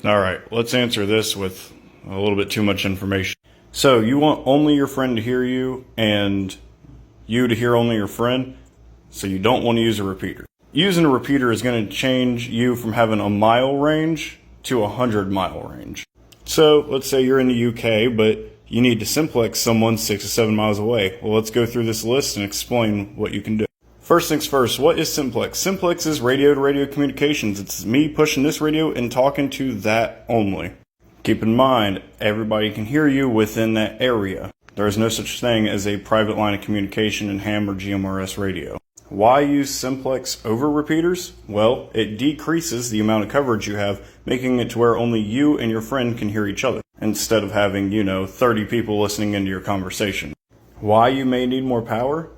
All right, let's answer this with a little bit too much information. So you want only your friend to hear you and you to hear only your friend, so you don't want to use a repeater. Using a repeater is going to change you from having a mile range to a 100-mile range. So let's say you're in the UK, but you need to simplex someone 6 to 7 miles away. Well, let's go through this list and explain what you can do. First things first, what is simplex? Simplex is radio-to-radio communications. It's me pushing this radio and talking to that only. Keep in mind, everybody can hear you within that area. There is no such thing as a private line of communication in ham or GMRS radio. Why use simplex over repeaters? Well, it decreases the amount of coverage you have, making it to where only you and your friend can hear each other, instead of having, 30 people listening into your conversation. Why you may need more power?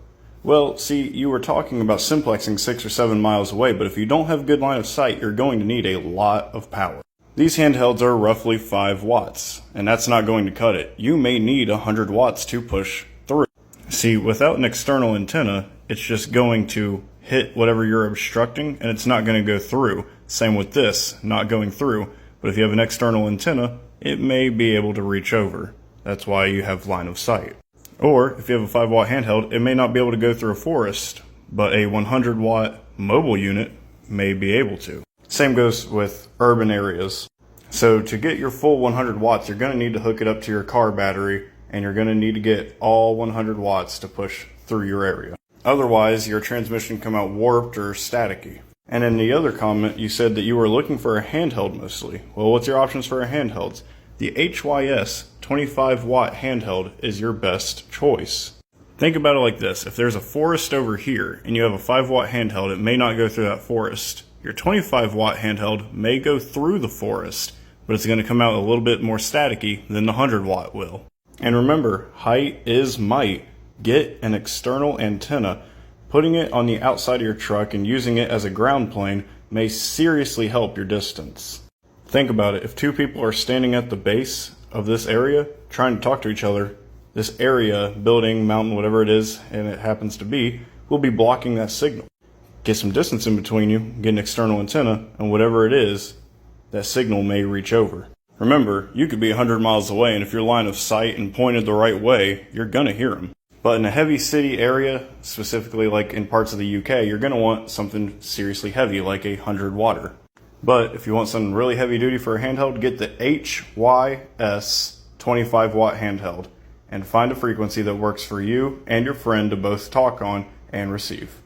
Well, see, you were talking about simplexing 6 or 7 miles away, but if you don't have good line of sight, you're going to need a lot of power. These handhelds are roughly 5 watts, and that's not going to cut it. You may need 100 watts to push through. See, without an external antenna, it's just going to hit whatever you're obstructing, and it's not going to go through. Same with this, not going through. But if you have an external antenna, it may be able to reach over. That's why you have line of sight. Or, if you have a 5-watt handheld, it may not be able to go through a forest, but a 100-watt mobile unit may be able to. Same goes with urban areas. So to get your full 100 watts, you're going to need to hook it up to your car battery, and you're going to need to get all 100 watts to push through your area. Otherwise, your transmission come out warped or staticky. And in the other comment, you said that you were looking for a handheld mostly. Well, what's your options for a handheld? The HYS 25-watt handheld is your best choice. Think about it like this. If there's a forest over here and you have a 5-watt handheld, it may not go through that forest. Your 25-watt handheld may go through the forest, but it's going to come out a little bit more staticky than the 100-watt will. And remember, height is might. Get an external antenna. Putting it on the outside of your truck and using it as a ground plane may seriously help your distance. Think about it. If 2 people are standing at the base of this area trying to talk to each other, this area, building, mountain, whatever it is, and it happens to be, will be blocking that signal. Get some distance in between you, get an external antenna, and whatever it is, that signal may reach over. Remember, you could be 100 miles away, and if your line of sight and pointed the right way, you're going to hear them. But in a heavy city area, specifically like in parts of the UK, you're going to want something seriously heavy, like a 100-watter. But if you want something really heavy duty for a handheld, get the HYS 25-watt handheld and find a frequency that works for you and your friend to both talk on and receive.